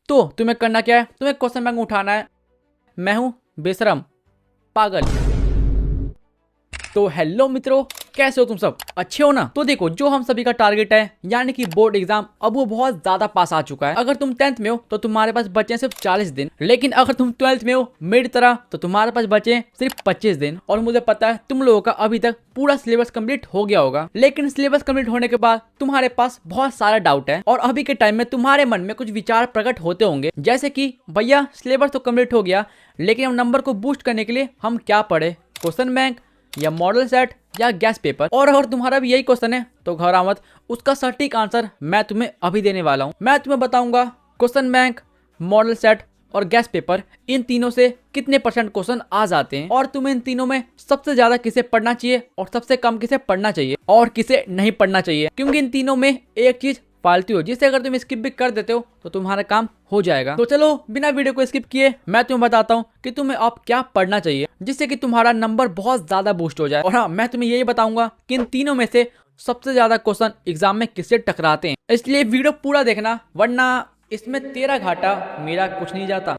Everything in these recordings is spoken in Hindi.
तो तुम्हें करना क्या है, तुम्हें क्वेश्चन बैंक उठाना है। मैं हूं बेशरम पागल। तो हेलो मित्रों, कैसे हो तुम सब, अच्छे हो ना। तो देखो, जो हम सभी का टारगेट है यानी कि बोर्ड एग्जाम, अब वो बहुत ज्यादा पास आ चुका है। अगर तुम 10th में हो तो तुम्हारे पास बचे हैं सिर्फ 40 दिन, लेकिन अगर तुम 12th में हो मेरी तरह तो तुम्हारे पास बचे हैं सिर्फ 25 दिन। और मुझे पता है तुम लोगों का अभी तक पूरा सिलेबस कंप्लीट हो गया होगा, लेकिन सिलेबस कंप्लीट होने के बाद तुम्हारे पास बहुत सारा डाउट है और अभी के टाइम में तुम्हारे मन में कुछ विचार प्रकट होते होंगे, जैसे कि भैया सिलेबस तो कंप्लीट हो गया, लेकिन हम नंबर को बूस्ट करने के लिए हम क्या पढ़े, क्वेश्चन बैंक या मॉडल सेट या गैस पेपर। और अगर तुम्हारा भी यही क्वेश्चन है तो घबरा मत, उसका सटीक आंसर मैं तुम्हें अभी देने वाला हूं। मैं तुम्हें बताऊंगा क्वेश्चन बैंक, मॉडल सेट और गैस पेपर, इन तीनों से कितने परसेंट क्वेश्चन आ जाते हैं और तुम्हें इन तीनों में सबसे ज्यादा किसे पढ़ना चाहिए और सबसे कम किसे पढ़ना चाहिए और किसे नहीं पढ़ना चाहिए, क्योंकि इन तीनों में एक चीज फालतू हो जिसे अगर तुम स्किप भी कर देते हो तो तुम्हारा काम हो जाएगा। तो चलो बिना वीडियो को स्किप किए मैं तुम्हें बताता हूँ कि तुम्हें अब क्या पढ़ना चाहिए जिससे कि तुम्हारा नंबर बहुत ज्यादा बूस्ट हो जाए। और हाँ, मैं तुम्हें यही बताऊंगा कि इन तीनों में से सबसे ज्यादा क्वेश्चन एग्जाम में किससे टकराते हैं, इसलिए वीडियो पूरा देखना, वरना इसमें तेरा घाटा मेरा कुछ नहीं जाता।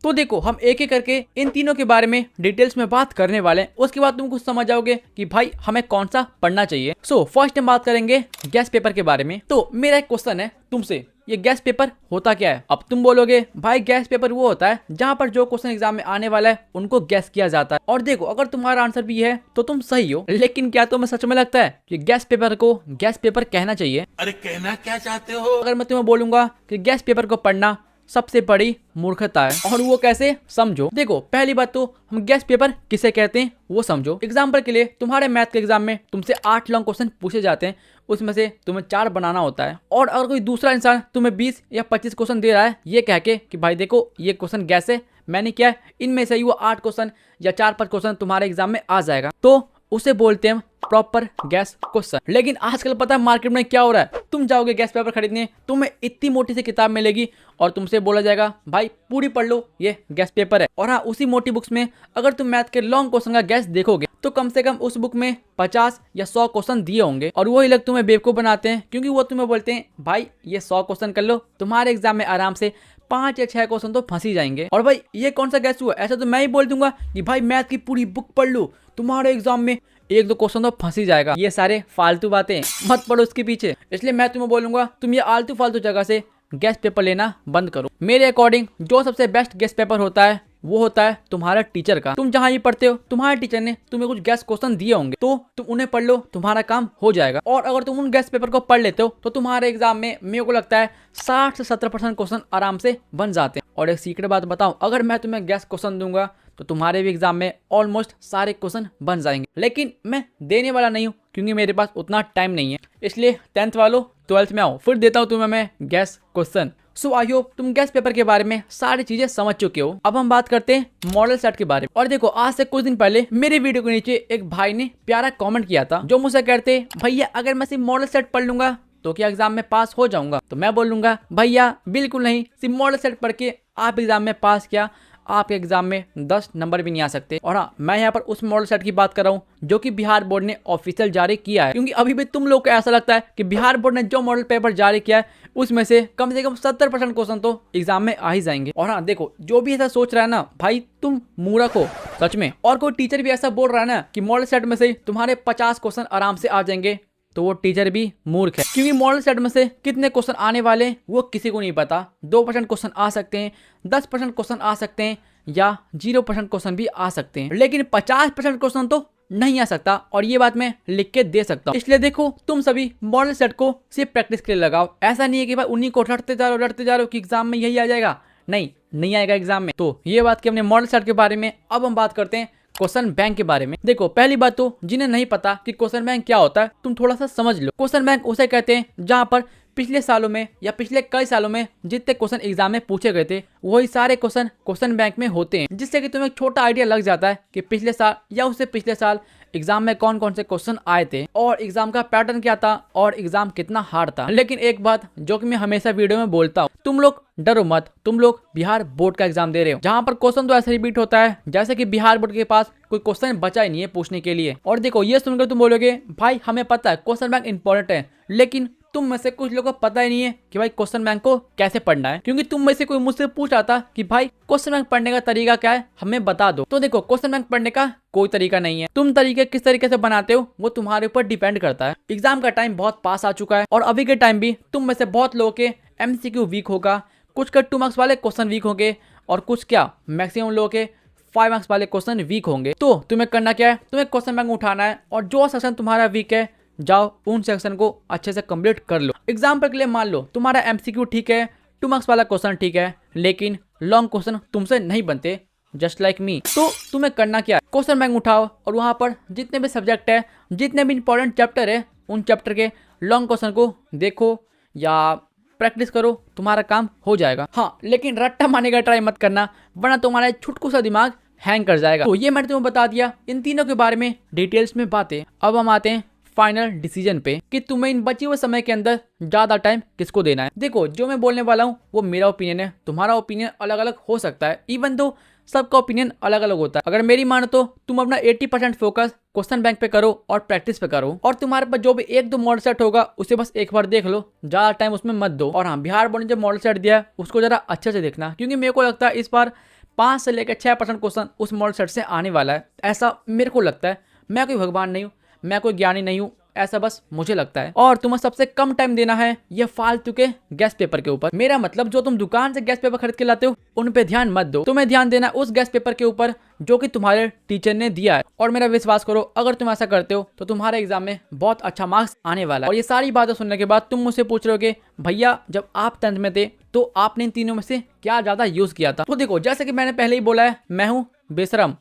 तो देखो, हम एक एक करके इन तीनों के बारे में डिटेल्स में बात करने वाले हैं, उसके बाद तुम कुछ समझ जाओगे कि भाई हमें कौन सा पढ़ना चाहिए। सो फर्स्ट हम बात करेंगे गैस पेपर के बारे में। तो मेरा एक क्वेश्चन है तुमसे, ये गैस पेपर होता क्या है। अब तुम बोलोगे भाई गैस पेपर वो होता है जहां पर जो क्वेश्चन एग्जाम में आने वाला है उनको गैस किया जाता है। और देखो, अगर तुम्हारा आंसर भी है तो तुम सही हो, लेकिन क्या तुम्हें सच में लगता है कि गैस पेपर को गैस पेपर कहना चाहिए? अरे कहना क्या चाहते हो? अगर मैं तुम्हें बोलूंगा कि गैस पेपर को पढ़ना सबसे बड़ी मूर्खता है, और वो कैसे, समझो। देखो, पहली बात तो हम गैस पेपर किसे कहते हैं वो समझो। एग्जाम्पल के लिए तुम्हारे मैथ के एग्जाम में तुमसे 8 लॉन्ग क्वेश्चन पूछे जाते हैं, उसमें से तुम्हें 4 बनाना होता है। और अगर कोई दूसरा इंसान तुम्हें 20 या 25 क्वेश्चन दे रहा है ये कह के कि भाई देखो ये क्वेश्चन गैस है, मैंने किया है, इनमें से ही वो 8 क्वेश्चन या 4-5 क्वेश्चन तुम्हारे एग्जाम में आ जाएगा, तो उसे बोलते हैं प्रॉपर गैस क्वेश्चन। लेकिन आजकल पता है मार्केट में क्या हो रहा है, तुम जाओगे गैस पेपर खरीदने, तुम्हें इतनी मोटी सी किताब मिलेगी और तुमसे बोला जाएगा भाई पूरी पढ़ लो, ये गैस पेपर है। और हाँ, उसी मोटी बुक्स में अगर तुम मैथ के लॉन्ग क्वेश्चन का गैस देखोगे तो कम से कम उस बुक में 50 या 100 क्वेश्चन दिए होंगे, और वही लोग तुम्हें बेवकूफ बनाते हैं, क्योंकि वो तुम्हें बोलते हैं भाई ये 100 क्वेश्चन कर लो, तुम्हारे एग्जाम में आराम से 5 या 6 क्वेश्चन तो फंसी जाएंगे। और भाई ये कौन सा गैस हुआ, ऐसा तो मैं ही बोल दूंगा कि भाई मैथ की पूरी बुक पढ़ लो, तुम्हारे एग्जाम में 1-2 क्वेश्चन तो फंसी जाएगा। ये सारे फालतू बातें मत पढ़ो उसके पीछे, इसलिए मैं तुम्हें बोलूंगा तुम ये आलतू फालतू जगह से गैस पेपर लेना बंद करो। मेरे अकॉर्डिंग जो सबसे बेस्ट गैस पेपर होता है वो होता है तुम्हारा टीचर का। तुम जहां ये पढ़ते हो तुम्हारे टीचर ने तुम्हें कुछ गैस क्वेश्चन दिए होंगे, तो तुम उन्हें पढ़ लो, तुम्हारा काम हो जाएगा। और अगर तुम उन गैस पेपर को पढ़ लेते हो तो तुम्हारे एग्जाम में मेरे को लगता है 60 से 70% क्वेश्चन आराम से बन जाते हैं। और एक सीक्रेट बात बताऊं, अगर मैं तुम्हें गैस क्वेश्चन दूंगा तो तुम्हारे भी एग्जाम में ऑलमोस्ट सारे क्वेश्चन बन जाएंगे, लेकिन मैं देने वाला नहीं हूँ क्योंकि मेरे पास उतना टाइम नहीं है। इसलिए 10th वालों 12th में आओ, फिर देता हूँ तुम्हें मैं gas question. So I hope तुम गैस पेपर के बारे में सारी चीजें समझ चुके हो। अब हम बात करते हैं मॉडल सेट के बारे में। और देखो, आज से कुछ दिन पहले मेरे वीडियो के नीचे एक भाई ने प्यारा कमेंट किया था, जो मुझसे कहते भैया अगर मैं सिर्फ मॉडल सेट पढ़ लूंगा तो क्या एग्जाम में पास हो जाऊंगा? तो मैं बोलूंगा भैया बिल्कुल नहीं, सिर्फ मॉडल सेट पढ़ के आप एग्जाम में पास किया, आपके एग्जाम में 10 नंबर भी नहीं आ सकते। और हाँ, मैं यहाँ पर उस मॉडल सेट की बात कर रहा हूँ जो कि बिहार बोर्ड ने ऑफिशियल जारी किया है, क्योंकि अभी भी तुम लोग को ऐसा लगता है कि बिहार बोर्ड ने जो मॉडल पेपर जारी किया है उसमें से कम 70% क्वेश्चन तो एग्जाम में आ ही जाएंगे। और हाँ देखो, जो भी ऐसा सोच रहा है ना भाई तुम मूर्ख हो सच में। और कोई टीचर भी ऐसा बोल रहा है ना कि मॉडल सेट में से तुम्हारे 50 क्वेश्चन आराम से आ जाएंगे, तो वो टीचर भी मूर्ख है, क्योंकि मॉडल सेट में से कितने क्वेश्चन आने वाले हैं वो किसी को नहीं पता। 2% क्वेश्चन आ सकते हैं, 10% क्वेश्चन आ सकते हैं, या 0% क्वेश्चन भी आ सकते हैं, लेकिन 50% क्वेश्चन तो नहीं आ सकता, और ये बात मैं लिख के दे सकता हूँ। इसलिए देखो, तुम सभी मॉडल सेट को सिर्फ प्रैक्टिस के लिए लगाओ। ऐसा नहीं है कि भाई उन्हीं को रटते जा रहे हो कि एग्जाम में यही आ जाएगा, नहीं आएगा एग्जाम में। तो ये बात की हमने मॉडल सेट के बारे में। अब हम बात करते हैं क्वेश्चन बैंक के बारे में। देखो, पहली बात तो जिन्हें नहीं पता कि क्वेश्चन बैंक क्या होता है, तुम थोड़ा सा समझ लो। क्वेश्चन बैंक उसे कहते हैं जहां पर पिछले सालों में या पिछले कई सालों में जितने क्वेश्चन एग्जाम में पूछे गए थे वही सारे क्वेश्चन बैंक में होते हैं, जिससे कि तुम्हें एक छोटा आइडिया लग जाता है कि पिछले साल या उससे पिछले साल एग्जाम में कौन कौन से क्वेश्चन आए थे और एग्जाम का पैटर्न क्या था और एग्जाम कितना हार्ड था। लेकिन एक बात जो कि मैं हमेशा वीडियो में बोलता हूँ, तुम लोग डरो मत, तुम लोग बिहार बोर्ड का एग्जाम दे रहे हो जहाँ पर क्वेश्चन तो ऐसे रिपीट होता है जैसे कि बिहार बोर्ड के पास कोई क्वेश्चन बचा ही नहीं है पूछने के लिए। और देखो, ये सुनकर तुम बोलोगे भाई हमें पता है क्वेश्चन बैंक इंपॉर्टेंट है, लेकिन तुम में से कुछ लोगों को पता ही नहीं है कि भाई क्वेश्चन बैंक को कैसे पढ़ना है, क्योंकि तुम में से कोई मुझसे पूछ रहा था कि भाई क्वेश्चन बैंक पढ़ने का तरीका क्या है, हमें बता दो। तो देखो, क्वेश्चन बैंक पढ़ने का कोई तरीका नहीं है। तुम तरीके किस तरीके से बनाते हो वो तुम्हारे ऊपर डिपेंड करता है। एग्जाम का टाइम बहुत पास आ चुका है और अभी के टाइम भी तुम में से बहुत लोगों के MCQ वीक होगा, कुछ के 2 मार्क्स वाले क्वेश्चन वीक होंगे और कुछ क्या मैक्सिमम लोगों के 5 मार्क्स वाले क्वेश्चन वीक होंगे। तो तुम्हें करना क्या है, तुम्हें क्वेश्चन बैंक उठाना है और जो सेक्शन तुम्हारा वीक है जाओ उन सेक्शन को अच्छे से कंप्लीट कर लो। एग्जाम्पल के लिए मान लो तुम्हारा MCQ ठीक है, 2 मार्क्स वाला क्वेश्चन ठीक है, लेकिन लॉन्ग क्वेश्चन तुमसे नहीं बनते, जस्ट लाइक मी। तो तुम्हें करना क्या है, क्वेश्चन बैंक उठाओ और वहां पर जितने भी सब्जेक्ट है, जितने भी इंपॉर्टेंट चैप्टर है, उन चैप्टर के लॉन्ग क्वेश्चन को देखो या प्रैक्टिस करो, तुम्हारा काम हो जाएगा। हाँ, लेकिन रट्टा मारने का ट्राई मत करना, वरना तुम्हारा छुटकू सा दिमाग हैंग कर जाएगा। तो ये मैंने तुम्हें बता दिया इन तीनों के बारे में डिटेल्स में बातें। अब हम आते हैं फाइनल डिसीजन पे कि तुम्हें इन बचे हुए समय के अंदर ज्यादा टाइम किसको देना है। देखो, जो मैं बोलने वाला हूँ वो मेरा ओपिनियन है, तुम्हारा ओपिनियन अलग अलग हो सकता है, इवन दो सबका ओपिनियन अलग अलग होता है। अगर मेरी मानो तो तुम अपना 80% फोकस क्वेश्चन बैंक पे करो और प्रैक्टिस पे करो, और तुम्हारे पास जो भी 1-2 मॉडल सेट होगा उसे बस एक बार देख लो, ज्यादा टाइम उसमें मत दो। और हाँ, बिहार बोर्ड ने जो मॉडल सेट दिया है उसको जरा अच्छे से देखना, क्योंकि मेरे को लगता है इस बार 5 से लेकर 6% क्वेश्चन उस मॉडल सेट से आने वाला है, ऐसा मेरे को लगता है। मैं कोई भगवान नहीं हूँ, मैं कोई ज्ञानी नहीं हूँ, ऐसा बस मुझे लगता है। और तुम्हें सबसे कम टाइम देना है ये फालतू के गैस पेपर के ऊपर। मेरा मतलब जो तुम दुकान से गैस पेपर खरीद के लाते हो उन पे ध्यान मत दो, तुम्हें ध्यान देना उस गैस पेपर के ऊपर जो कि तुम्हारे टीचर ने दिया है। और मेरा विश्वास करो, अगर तुम ऐसा करते हो तो तुम्हारे एग्जाम में बहुत अच्छा मार्क्स आने वाला है। और ये सारी बातें सुनने के बाद तुम मुझसे पूछ रहे हो कि भैया जब आप 10th में थे तो आपने इन तीनों में से क्या ज्यादा यूज किया था। तो देखो, जैसे कि मैंने पहले ही बोला है, मैं हूँ बेशरम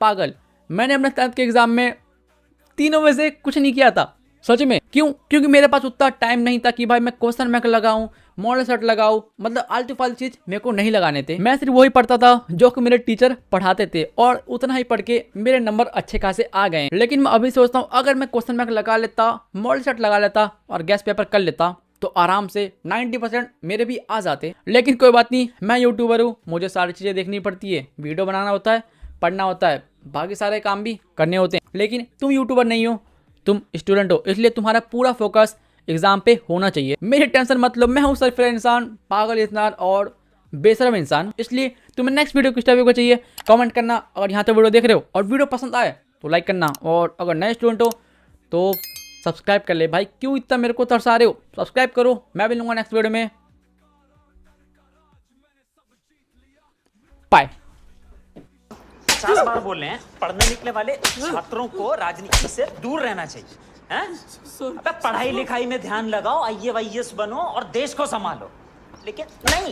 पागल। मैंने अपने 10th के एग्जाम में तीनों में से कुछ नहीं किया था, सच में। क्यों? क्योंकि मेरे पास उतना टाइम नहीं था कि भाई मैं क्वेश्चन बैंक लगाऊं, मॉडल सेट लगाऊं, मतलब आलतू फालतू चीज मेरे को नहीं लगाने थे। मैं सिर्फ वही पढ़ता था जो कि मेरे टीचर पढ़ाते थे, और उतना ही पढ़ के मेरे नंबर अच्छे खासे आ गए। लेकिन मैं अभी सोचता हूँ अगर मैं क्वेश्चन बैंक लगा लेता, मॉडल सेट लगा लेता और गैस पेपर कर लेता तो आराम से 90% मेरे भी आ जाते। लेकिन कोई बात नहीं, मैं यूट्यूबर हूँ, मुझे सारी चीजें देखनी पड़ती है, वीडियो बनाना होता है, पढ़ना होता है, बाकी सारे काम भी करने होते हैं। लेकिन तुम यूट्यूबर नहीं हो, तुम स्टूडेंट हो, इसलिए तुम्हारा पूरा फोकस एग्जाम पे होना चाहिए। मेरी टेंशन मत लो, मैं हूँ सरफिर इंसान, पागल इंसान और बेशरम इंसान। इसलिए तुम्हें नेक्स्ट वीडियो किस टाइप को चाहिए कमेंट करना। अगर यहाँ तक वीडियो देख रहे हो और वीडियो पसंद आए तो लाइक करना, और अगर नए स्टूडेंट हो तो सब्सक्राइब कर ले। भाई क्यों इतना मेरे को तरसा रहे हो, सब्सक्राइब करो। मैं भी लूंगा नेक्स्ट वीडियो में। बाय। 50 बार बोल रहे हैं, पढ़ने निकले वाले छात्रों को राजनीति से दूर रहना चाहिए। हैं? अबे पढ़ाई लिखाई में ध्यान लगाओ, IAS बनो और देश को संभालो। लेकिन नहीं।